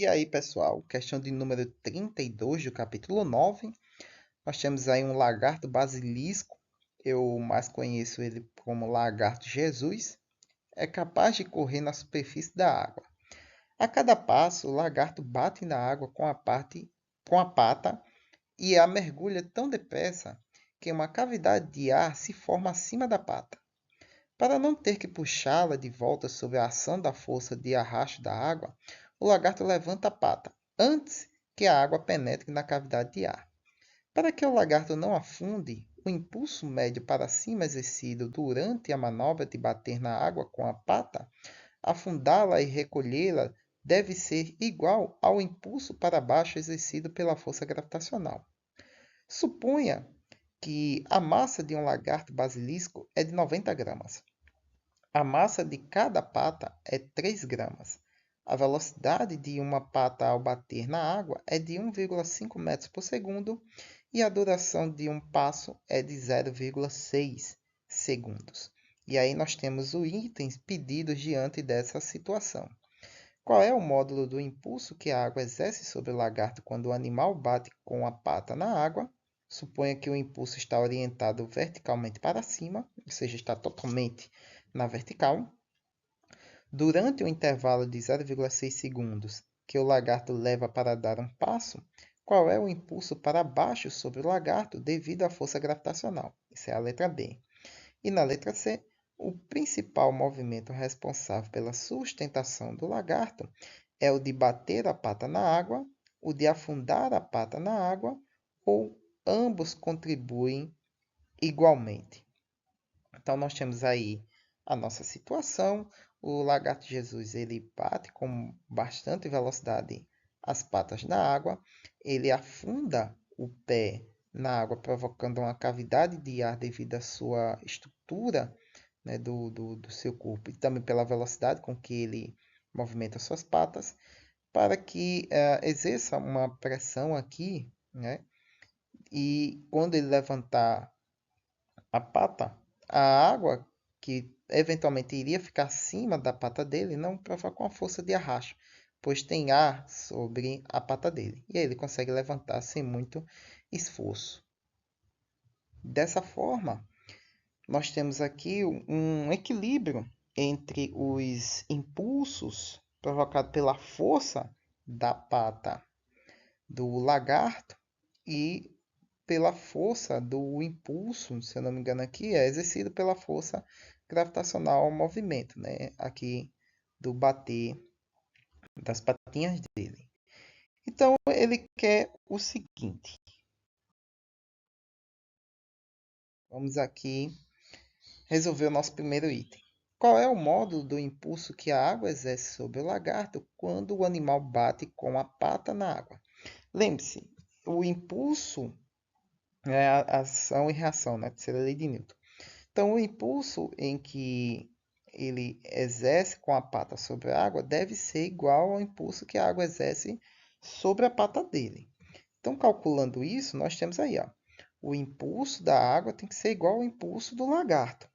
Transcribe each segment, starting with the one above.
E aí, pessoal, questão de número 32 do capítulo 9. Nós temos aí um lagarto basilisco, eu mais conheço ele como lagarto Jesus, é capaz de correr na superfície da água. A cada passo, o lagarto bate na água com a pata e a mergulha tão depressa que uma cavidade de ar se forma acima da pata. Para não ter que puxá-la de volta sob a ação da força de arrasto da água, o lagarto levanta a pata antes que a água penetre na cavidade de ar. Para que o lagarto não afunde, o impulso médio para cima exercido durante a manobra de bater na água com a pata, afundá-la e recolhê-la deve ser igual ao impulso para baixo exercido pela força gravitacional. Suponha que a massa de um lagarto basilisco é de 90 gramas. A massa de cada pata é 3 gramas. A velocidade de uma pata ao bater na água é de 1,5 metros por segundo e a duração de um passo é de 0,6 segundos. E aí nós temos os itens pedidos diante dessa situação. Qual é o módulo do impulso que a água exerce sobre o lagarto quando o animal bate com a pata na água? Suponha que o impulso está orientado verticalmente para cima, ou seja, está totalmente na vertical. Durante o intervalo de 0,6 segundos que o lagarto leva para dar um passo, qual é o impulso para baixo sobre o lagarto devido à força gravitacional? Isso é a letra B. E na letra C, o principal movimento responsável pela sustentação do lagarto é o de bater a pata na água, o de afundar a pata na água, ou ambos contribuem igualmente. Então, nós temos aí a nossa situação. O lagarto Jesus ele bate com bastante velocidade as patas na água, ele afunda o pé na água, provocando uma cavidade de ar devido à sua estrutura, né, do seu corpo e também pela velocidade com que ele movimenta suas patas, para que exerça uma pressão aqui, né, e quando ele levantar a pata, a água que eventualmente iria ficar acima da pata dele não provoca uma força de arrasto, pois tem ar sobre a pata dele. E aí ele consegue levantar sem muito esforço. Dessa forma, nós temos aqui um equilíbrio entre os impulsos provocados pela força da pata do lagarto e pela força do impulso, se eu não me engano aqui, é exercido pela força gravitacional ao movimento, né? Aqui do bater das patinhas dele. Então ele quer o seguinte. Vamos aqui resolver o nosso primeiro item. Qual é o módulo do impulso que a água exerce sobre o lagarto quando o animal bate com a pata na água? Lembre-se, o impulso é a ação e reação, né? Terceira lei de Newton. Então, o impulso em que ele exerce com a pata sobre a água deve ser igual ao impulso que a água exerce sobre a pata dele. Então, calculando isso, nós temos aí, ó, o impulso da água tem que ser igual ao impulso do lagarto,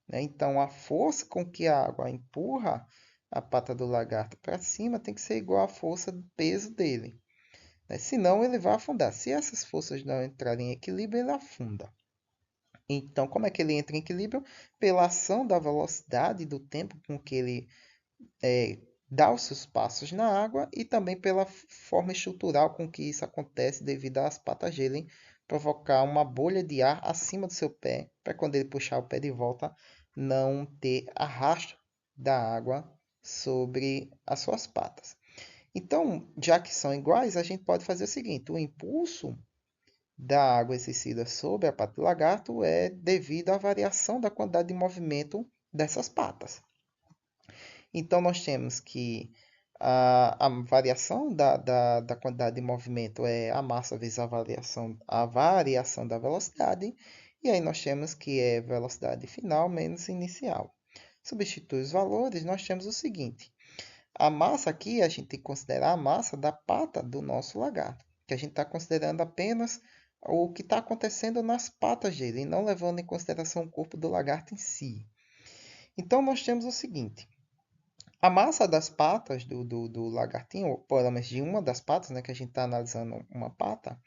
né? Então, a força com que a água empurra a pata do lagarto para cima tem que ser igual à força do peso dele, né? Senão, ele vai afundar. Se essas forças não entrarem em equilíbrio, ele afunda. Então, como é que ele entra em equilíbrio? Pela ação da velocidade do tempo com que ele dá os seus passos na água e também pela forma estrutural com que isso acontece devido às patas dele provocar uma bolha de ar acima do seu pé, para quando ele puxar o pé de volta, não ter arrasto da água sobre as suas patas. Então, já que são iguais, a gente pode fazer o seguinte: o impulso da água exercida sobre a pata do lagarto é devido à variação da quantidade de movimento dessas patas. Então, nós temos que a variação da quantidade de movimento é a massa vezes a variação da velocidade, e aí nós temos que é velocidade final menos inicial. Substitui os valores, nós temos o seguinte: a massa aqui, a gente tem que considerar a massa da pata do nosso lagarto, que a gente está considerando apenas o que está acontecendo nas patas dele, e não levando em consideração o corpo do lagarto em si. Então, nós temos o seguinte: A massa das patas do lagartinho, ou pelo menos de uma das patas, né, que a gente está analisando uma pata,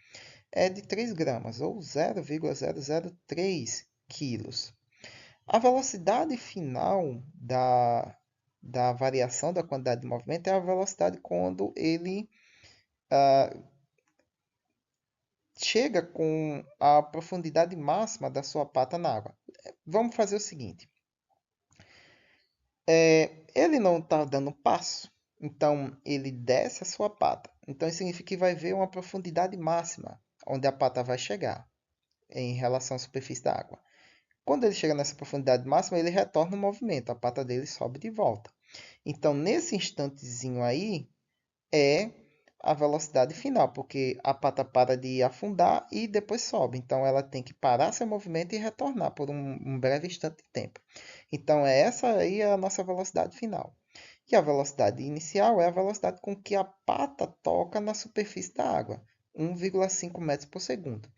é de 3 gramas, ou 0,003 quilos. A velocidade final da variação da quantidade de movimento é a velocidade quando ele chega com a profundidade máxima da sua pata na água. Vamos fazer o seguinte: ele não está dando passo, então ele desce a sua pata. Então isso significa que vai ver uma profundidade máxima onde a pata vai chegar em relação à superfície da água. Quando ele chega nessa profundidade máxima, ele retorna o movimento, a pata dele sobe de volta. Então, nesse instantezinho aí, é a velocidade final, porque a pata para de afundar e depois sobe. Então, ela tem que parar seu movimento e retornar por um breve instante de tempo. Então, essa aí é a nossa velocidade final. E a velocidade inicial é a velocidade com que a pata toca na superfície da água, 1,5 metros por segundo.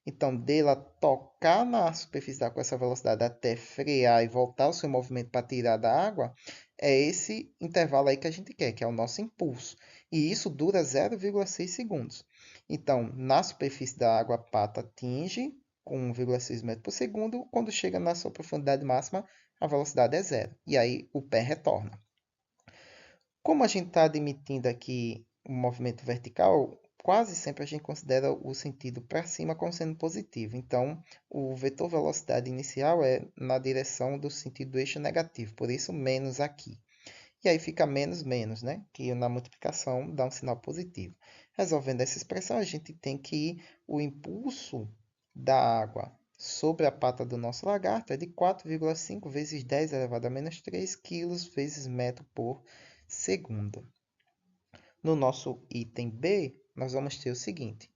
Então, dela tocar na superfície da água com essa velocidade até frear e voltar o seu movimento para tirar da água, é esse intervalo aí que a gente quer, que é o nosso impulso. E isso dura 0,6 segundos. Então, na superfície da água, a pata atinge com 1,6 metros por segundo. Quando chega na sua profundidade máxima, a velocidade é zero. E aí o pé retorna. Como a gente está admitindo aqui o movimento vertical, quase sempre a gente considera o sentido para cima como sendo positivo. Então, o vetor velocidade inicial é na direção do sentido do eixo negativo, por isso menos aqui. E aí fica menos, menos, né? Que na multiplicação dá um sinal positivo. Resolvendo essa expressão, a gente tem que o impulso da água sobre a pata do nosso lagarto é de 4,5 vezes 10 elevado a menos 3 quilos vezes metro por segundo. No nosso item B, nós vamos ter o seguinte: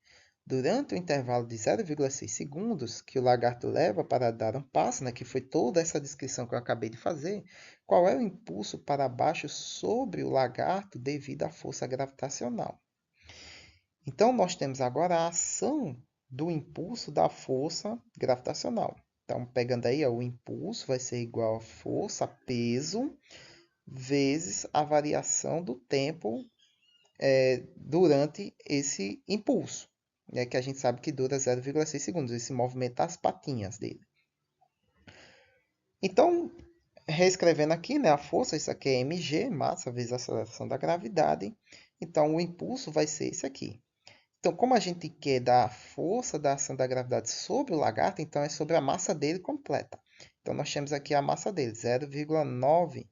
durante o intervalo de 0,6 segundos que o lagarto leva para dar um passo, né, que foi toda essa descrição que eu acabei de fazer, qual é o impulso para baixo sobre o lagarto devido à força gravitacional? Então, nós temos agora a ação do impulso da força gravitacional. Então, pegando aí, ó, o impulso vai ser igual a força, peso, vezes a variação do tempo durante esse impulso, né, que a gente sabe que dura 0,6 segundos, esse movimento das patinhas dele. Então, reescrevendo aqui, né, a força, isso aqui é mg, massa vezes a aceleração da gravidade. Então, o impulso vai ser esse aqui. Então, como a gente quer dar a força da ação da gravidade sobre o lagarto, então é sobre a massa dele completa. Então, nós temos aqui a massa dele, 0,9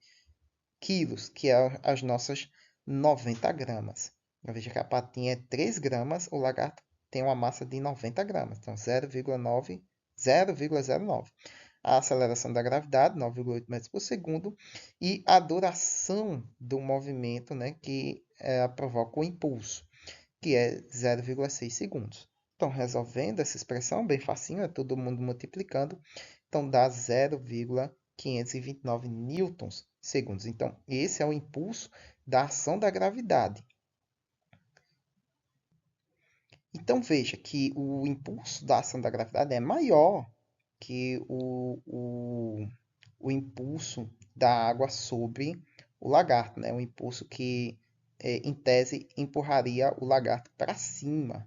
quilos, que é as nossas 90 gramas. Veja que a patinha é 3 gramas, o lagarto tem uma massa de 90 gramas, então 0,9, 0,09. A aceleração da gravidade, 9,8 metros por segundo, e a duração do movimento, né, que provoca o impulso, que é 0,6 segundos. Então, resolvendo essa expressão, bem facinho, é todo mundo multiplicando, então dá 0,529 newtons segundos. Então, esse é o impulso da ação da gravidade. Então, veja que o impulso da ação da gravidade é maior que o impulso da água sobre o lagarto, né? O impulso que, em tese, empurraria o lagarto para cima.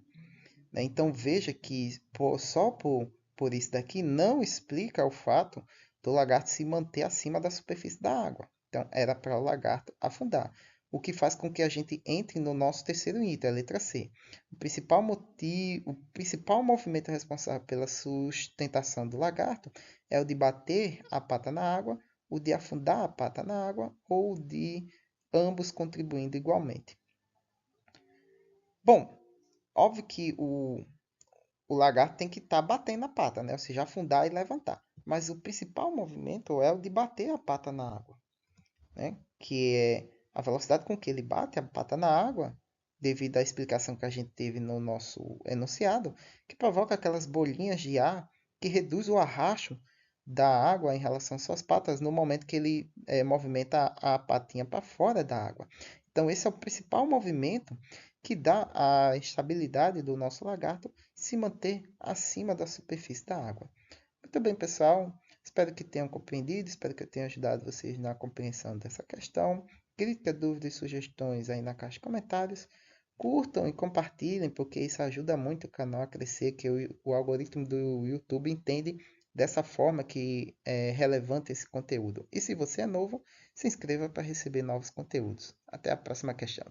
Né? Então, veja que só por isso daqui não explica o fato do lagarto se manter acima da superfície da água. Então, era para o lagarto afundar. O que faz com que a gente entre no nosso terceiro item, a letra C. O principal movimento responsável pela sustentação do lagarto é o de bater a pata na água, o de afundar a pata na água ou o de ambos contribuindo igualmente. Bom, óbvio que o lagarto tem que estar batendo a pata, né? Ou seja, afundar e levantar. Mas o principal movimento é o de bater a pata na água, né? Que é a velocidade com que ele bate a pata na água, devido à explicação que a gente teve no nosso enunciado, que provoca aquelas bolinhas de ar que reduz o arrasto da água em relação às suas patas no momento que ele movimenta a patinha para fora da água. Então, esse é o principal movimento que dá a estabilidade do nosso lagarto se manter acima da superfície da água. Muito bem, pessoal. Espero que tenham compreendido, espero que eu tenha ajudado vocês na compreensão dessa questão. críticas, dúvidas e sugestões aí na caixa de comentários. Curtam e compartilhem, porque isso ajuda muito o canal a crescer, que o algoritmo do YouTube entende dessa forma que é relevante esse conteúdo. E se você é novo, se inscreva para receber novos conteúdos. Até a próxima questão.